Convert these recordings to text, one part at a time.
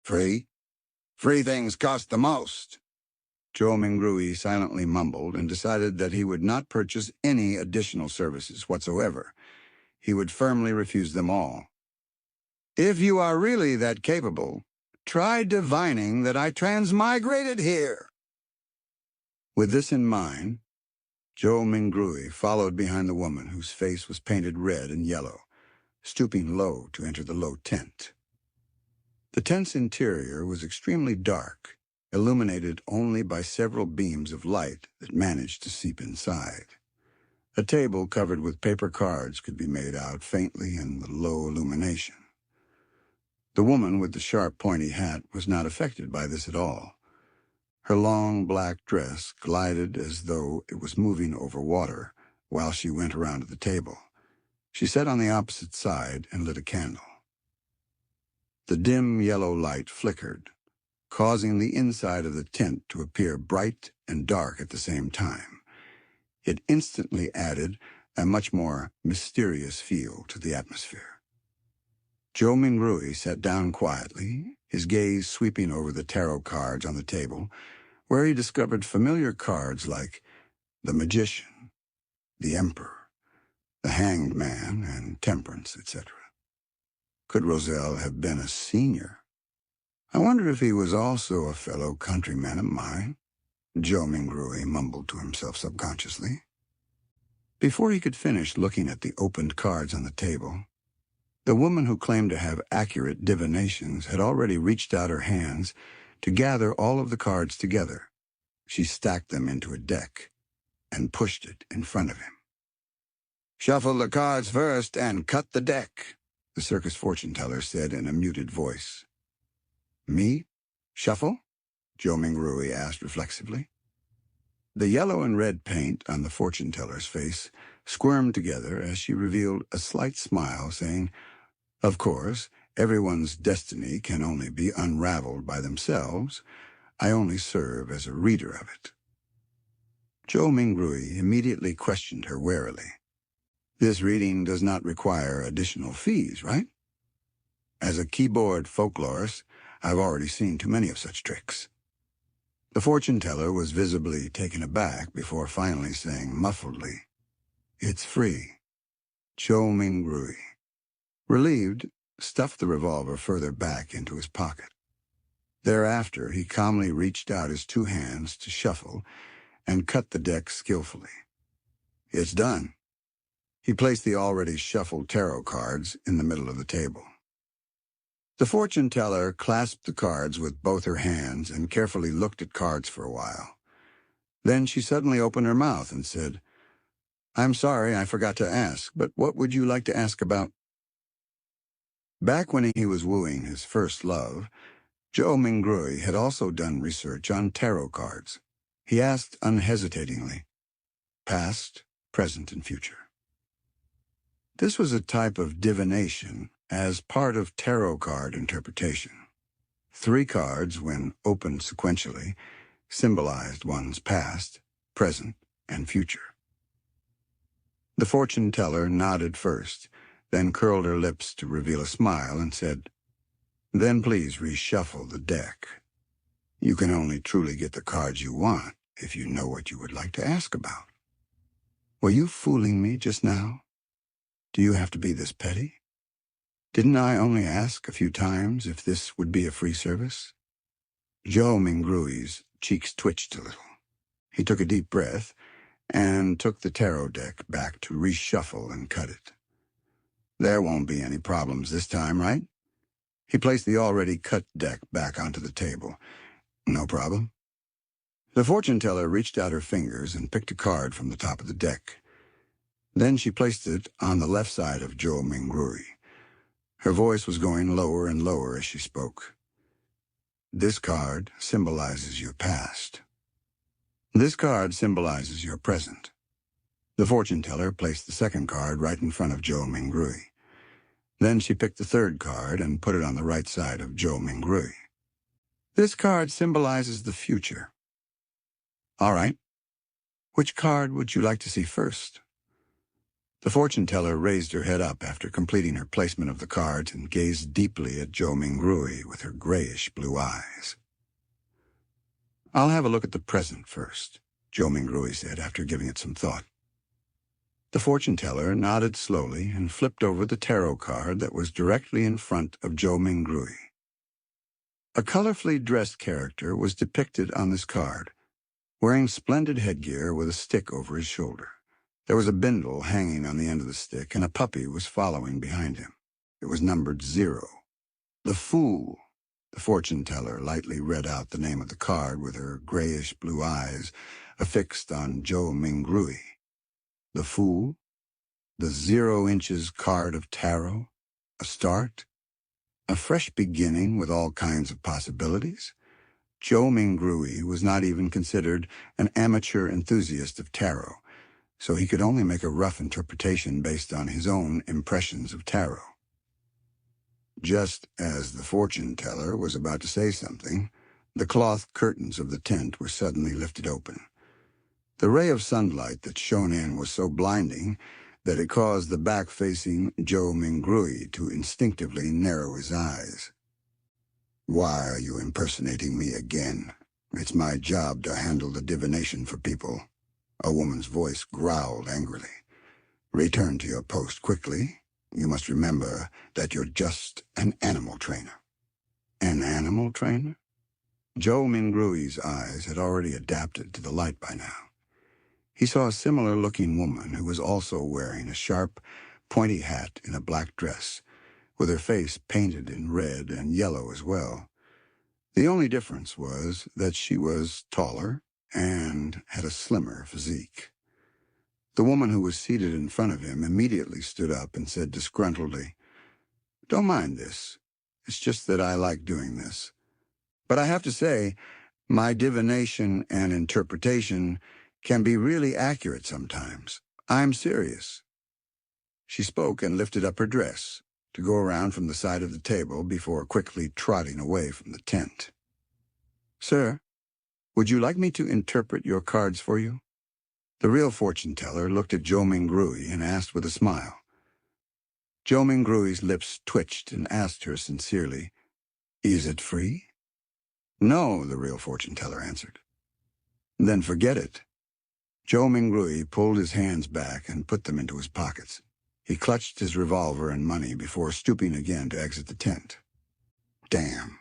Free? Free things cost the most. Joe Mingrui silently mumbled and decided that he would not purchase any additional services whatsoever. He would firmly refuse them all. If you are really that capable, try divining that I transmigrated here. With this in mind, Joe Mingrui followed behind the woman whose face was painted red and yellow, stooping low to enter the low tent. The tent's interior was extremely dark, illuminated only by several beams of light that managed to seep inside. A table covered with paper cards could be made out faintly in the low illumination. The woman with the sharp, pointy hat was not affected by this at all. Her long black dress glided as though it was moving over water while she went around to the table. She sat on the opposite side and lit a candle. The dim yellow light flickered, causing the inside of the tent to appear bright and dark at the same time. It instantly added a much more mysterious feel to the atmosphere. Joe Mingrui sat down quietly, his gaze sweeping over the tarot cards on the table, where he discovered familiar cards like the Magician, the Emperor, the Hanged Man, and Temperance, etc. Could Roselle have been a senior? I wonder if he was also a fellow countryman of mine, Joe Mingrui mumbled to himself subconsciously. Before he could finish looking at the opened cards on the table, the woman who claimed to have accurate divinations had already reached out her hands to gather all of the cards together. She stacked them into a deck and pushed it in front of him. "Shuffle the cards first and cut the deck," the circus fortune-teller said in a muted voice. "Me? Shuffle?" Joe Mingrui asked reflexively. The yellow and red paint on the fortune-teller's face squirmed together as she revealed a slight smile, saying, "Of course, everyone's destiny can only be unraveled by themselves. I only serve as a reader of it." Joe Mingrui immediately questioned her warily. "This reading does not require additional fees, right? As a keyboard folklorist, I've already seen too many of such tricks." The fortune-teller was visibly taken aback before finally saying muffledly, "It's free." Joe Mingrui, relieved, stuffed the revolver further back into his pocket. Thereafter, he calmly reached out his two hands to shuffle and cut the deck skillfully. "It's done." He placed the already shuffled tarot cards in the middle of the table. The fortune-teller clasped the cards with both her hands and carefully looked at cards for a while. Then she suddenly opened her mouth and said, "I'm sorry, I forgot to ask, but what would you like to ask about?" Back when he was wooing his first love, Joe Mingrui had also done research on tarot cards. He asked unhesitatingly, "Past, present, and future." This was a type of divination as part of tarot card interpretation. 3 cards, when opened sequentially, symbolized one's past, present, and future. The fortune-teller nodded first, then curled her lips to reveal a smile and said, "Then please reshuffle the deck. You can only truly get the cards you want if you know what you would like to ask about." "Were you fooling me just now? Do you have to be this petty? Didn't I only ask a few times if this would be a free service?" Joe Mingrui's cheeks twitched a little. He took a deep breath and took the tarot deck back to reshuffle and cut it. "There won't be any problems this time, right?" He placed the already cut deck back onto the table. "No problem." The fortune-teller reached out her fingers and picked a card from the top of the deck. Then she placed it on the left side of Joe Mingrui. Her voice was going lower and lower as she spoke. "This card symbolizes your past. This card symbolizes your present." The fortune-teller placed the second card right in front of Joe Mingrui. Then she picked the third card and put it on the right side of Joe Mingrui. "This card symbolizes the future." "All right. Which card would you like to see first?" The fortune-teller raised her head up after completing her placement of the cards and gazed deeply at Zhou Mingrui with her grayish-blue eyes. "I'll have a look at the present first," Zhou Mingrui said after giving it some thought. The fortune-teller nodded slowly and flipped over the tarot card that was directly in front of Zhou Mingrui. A colorfully dressed character was depicted on this card, wearing splendid headgear with a stick over his shoulder. There was a bindle hanging on the end of the stick, and a puppy was following behind him. It was numbered 0. "The Fool," the fortune-teller lightly read out the name of the card with her grayish-blue eyes affixed on Zhou Mingrui. The Fool? The 0 inches card of tarot? A start? A fresh beginning with all kinds of possibilities? Zhou Mingrui was not even considered an amateur enthusiast of tarot, so he could only make a rough interpretation based on his own impressions of tarot. Just as the fortune-teller was about to say something, the cloth curtains of the tent were suddenly lifted open. The ray of sunlight that shone in was so blinding that it caused the back-facing Zhou Mingrui to instinctively narrow his eyes. "Why are you impersonating me again? It's my job to handle the divination for people," a woman's voice growled angrily. "Return to your post quickly. You must remember that you're just an animal trainer." An animal trainer? Zhou Mingrui's eyes had already adapted to the light by now. He saw a similar-looking woman who was also wearing a sharp, pointy hat and a black dress, with her face painted in red and yellow as well. The only difference was that she was taller and had a slimmer physique. The woman who was seated in front of him immediately stood up and said disgruntledly, "Don't mind this. It's just that I like doing this. But I have to say, my divination and interpretation can be really accurate sometimes. I'm serious." She spoke and lifted up her dress to go around from the side of the table before quickly trotting away from the tent. "Sir, would you like me to interpret your cards for you?" The real fortune-teller looked at Zhou Mingrui and asked with a smile. Zhou Mingrui's lips twitched and asked her sincerely, "Is it free?" "No," the real fortune-teller answered. "Then forget it." Zhou Mingrui pulled his hands back and put them into his pockets. He clutched his revolver and money before stooping again to exit the tent. Damn.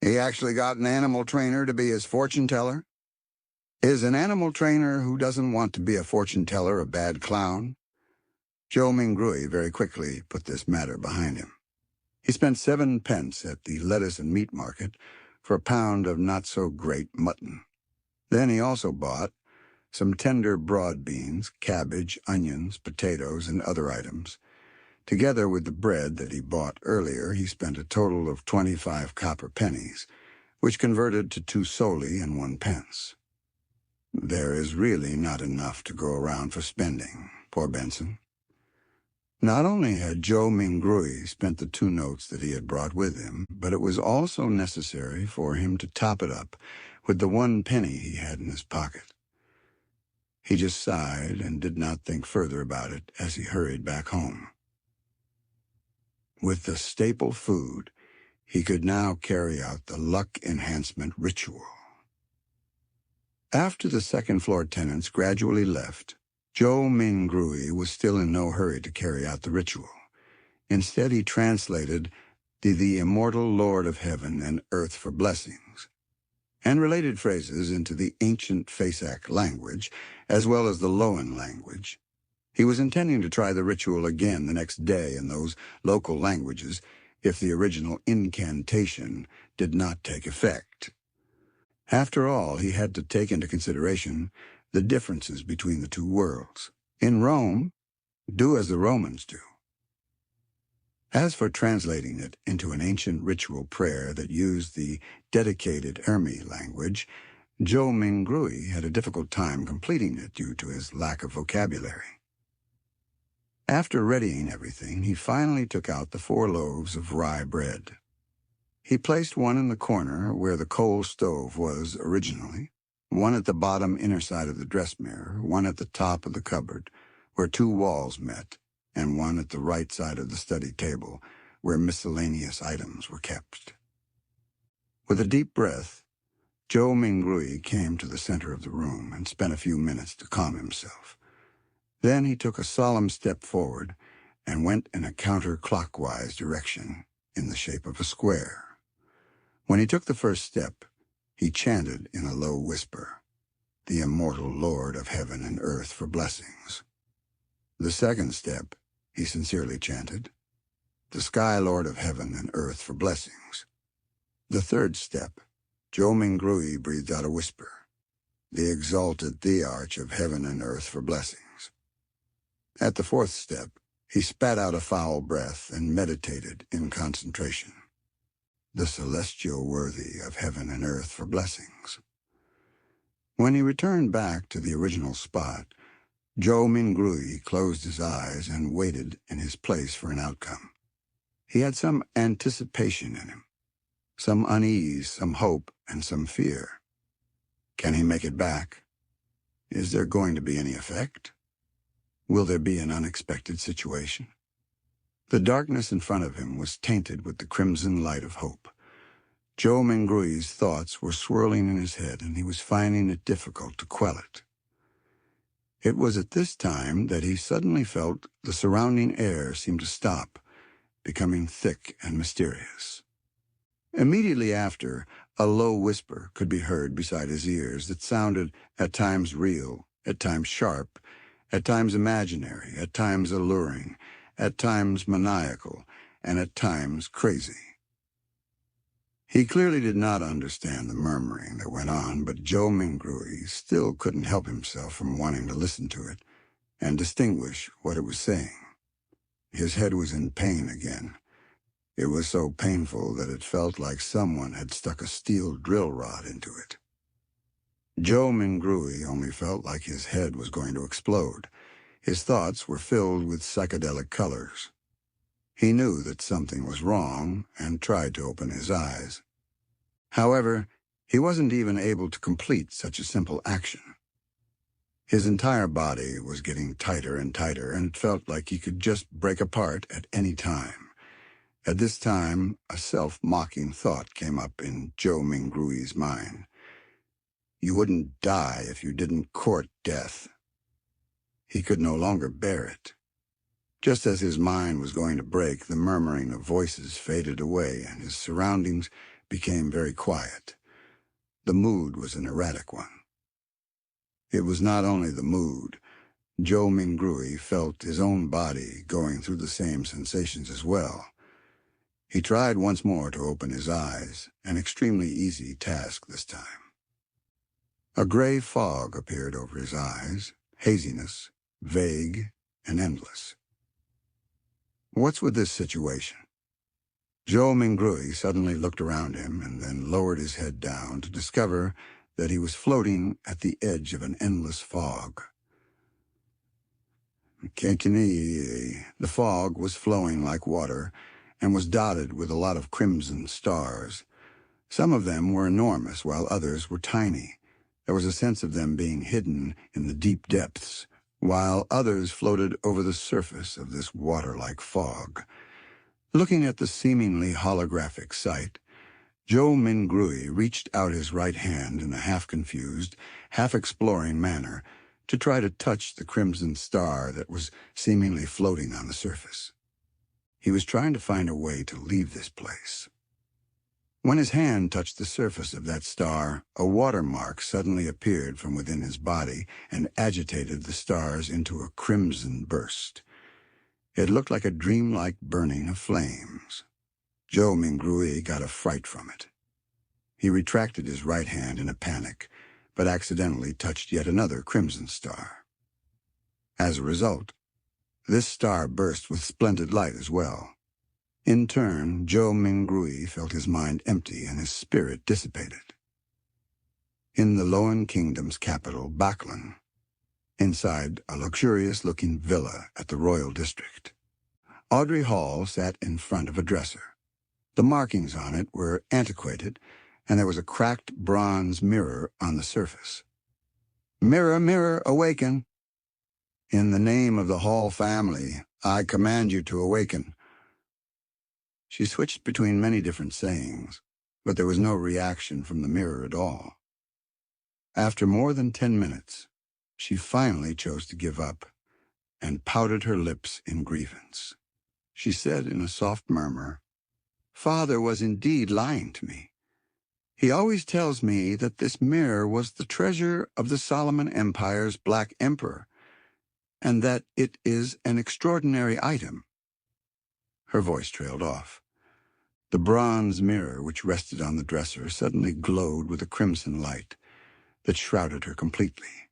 He actually got an animal trainer to be his fortune-teller? Is an animal trainer who doesn't want to be a fortune-teller a bad clown? Zhou Mingrui very quickly put this matter behind him. He spent 7 pence at the lettuce and meat market for a pound of not-so-great mutton. Then he also bought some tender broad beans, cabbage, onions, potatoes, and other items. Together with the bread that he bought earlier, he spent a total of 25 copper pennies, which converted to 2 soldi and 1 pence. There is really not enough to go around for spending, poor Benson. Not only had Zhou Mingrui spent the 2 notes that he had brought with him, but it was also necessary for him to top it up with the 1 penny he had in his pocket. He just sighed and did not think further about it as he hurried back home. With the staple food, he could now carry out the luck enhancement ritual. After the second-floor tenants gradually left, Zhou Mingrui was still in no hurry to carry out the ritual. Instead, he translated the immortal Lord of Heaven and Earth for blessings, and related phrases into the ancient Fasak language, as well as the Loan language. He was intending to try the ritual again the next day in those local languages if the original incantation did not take effect. After all, he had to take into consideration the differences between the 2 worlds. In Rome, do as the Romans do. As for translating it into an ancient ritual prayer that used the dedicated Ermi language, Zhou Mingrui had a difficult time completing it due to his lack of vocabulary. After readying everything, he finally took out the 4 loaves of rye bread. He placed one in the corner where the coal stove was originally, one at the bottom inner side of the dress mirror, one at the top of the cupboard, where two walls met, and one at the right side of the study table, where miscellaneous items were kept. With a deep breath, Joe Mingrui came to the center of the room and spent a few minutes to calm himself. Then he took a solemn step forward and went in a counterclockwise direction in the shape of a square. When he took the first step, he chanted in a low whisper, "The immortal Lord of heaven and earth for blessings." The second step, he sincerely chanted, "The Sky Lord of heaven and earth for blessings." The third step, Joe Mingrui breathed out a whisper, "The exalted Thearch of heaven and earth for blessings." At the fourth step, he spat out a foul breath and meditated in concentration, "The celestial worthy of heaven and earth for blessings." When he returned back to the original spot, Joe Mingrui closed his eyes and waited in his place for an outcome. He had some anticipation in him, some unease, some hope, and some fear. Can he make it back? Is there going to be any effect? Will there be an unexpected situation? The darkness in front of him was tainted with the crimson light of hope. Joe Mingrui's thoughts were swirling in his head, and he was finding it difficult to quell it. It was at this time that he suddenly felt the surrounding air seem to stop, becoming thick and mysterious. Immediately after, a low whisper could be heard beside his ears that sounded at times real, at times sharp, at times imaginary, at times alluring, at times maniacal, and at times crazy. He clearly did not understand the murmuring that went on, but Joe Mingrui still couldn't help himself from wanting to listen to it and distinguish what it was saying. His head was in pain again. It was so painful that it felt like someone had stuck a steel drill rod into it. Joe Mingrui only felt like his head was going to explode. His thoughts were filled with psychedelic colors. He knew that something was wrong and tried to open his eyes. However, he wasn't even able to complete such a simple action. His entire body was getting tighter and tighter, and it felt like he could just break apart at any time. At this time, a self-mocking thought came up in Joe Mingrui's mind. You wouldn't die if you didn't court death. He could no longer bear it. Just as his mind was going to break, the murmuring of voices faded away and his surroundings became very quiet. The mood was an erratic one. It was not only the mood. Joe Mingrui felt his own body going through the same sensations as well. He tried once more to open his eyes, an extremely easy task this time. A gray fog appeared over his eyes, haziness, vague, and endless. What's with this situation? Joe Mingrui suddenly looked around him and then lowered his head down to discover that he was floating at the edge of an endless fog. The fog was flowing like water and was dotted with a lot of crimson stars. Some of them were enormous, while others were tiny. There was a sense of them being hidden in the deep depths, while others floated over the surface of this water-like fog. Looking at the seemingly holographic sight, Joe Mingrui reached out his right hand in a half-confused, half-exploring manner to try to touch the crimson star that was seemingly floating on the surface. He was trying to find a way to leave this place. When his hand touched the surface of that star, a watermark suddenly appeared from within his body and agitated the stars into a crimson burst. It looked like a dreamlike burning of flames. Joe Mingrui got a fright from it. He retracted his right hand in a panic, but accidentally touched yet another crimson star. As a result, this star burst with splendid light as well. In turn, Joe Mingrui felt his mind empty and his spirit dissipated. In the Loan Kingdom's capital, Baklan, inside a luxurious-looking villa at the Royal District, Audrey Hall sat in front of a dresser. The markings on it were antiquated, and there was a cracked bronze mirror on the surface. "Mirror, mirror, awaken," In the name of the Hall family, I command you to awaken." She switched between many different sayings, but there was no reaction from the mirror at all. After more than 10 minutes, she finally chose to give up and pouted her lips in grievance. She said in a soft murmur, "Father was indeed lying to me. He always tells me that this mirror was the treasure of the Solomon Empire's Black Emperor, and that it is an extraordinary item." Her voice trailed off. The bronze mirror which rested on the dresser suddenly glowed with a crimson light that shrouded her completely.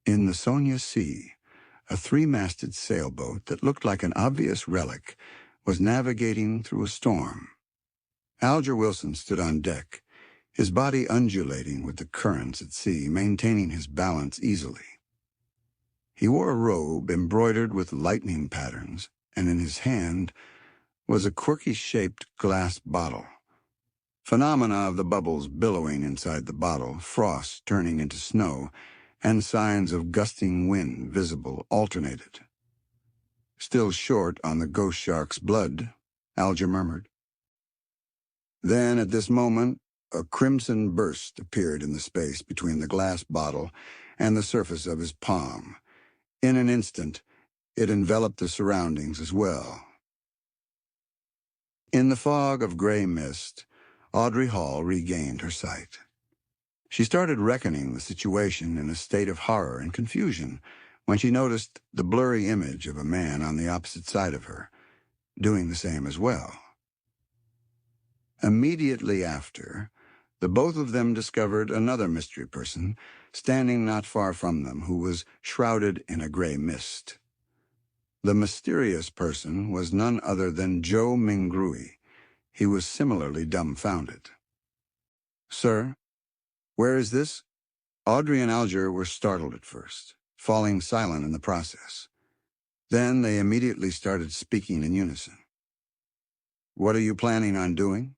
In the Sonia Sea, a three-masted sailboat that looked like an obvious relic was navigating through a storm. Alger Wilson stood on deck, his body undulating with the currents at sea, maintaining his balance easily. He wore a robe embroidered with lightning patterns, and in his hand was a quirky-shaped glass bottle. Phenomena of the bubbles billowing inside the bottle, frost turning into snow, and signs of gusting wind visible alternated. "Still short on the ghost shark's blood," Alger murmured. Then, at this moment, a crimson burst appeared in the space between the glass bottle and the surface of his palm. In an instant, it enveloped the surroundings as well. In the fog of gray mist, Audrey Hall regained her sight. She started reckoning the situation in a state of horror and confusion when she noticed the blurry image of a man on the opposite side of her, doing the same as well. Immediately after, the both of them discovered another mystery person standing not far from them who was shrouded in a gray mist. The mysterious person was none other than Joe Mingrui. He was similarly dumbfounded. "Sir, where is this?" Audrey and Alger were startled at first, falling silent in the process. Then they immediately started speaking in unison. "What are you planning on doing?"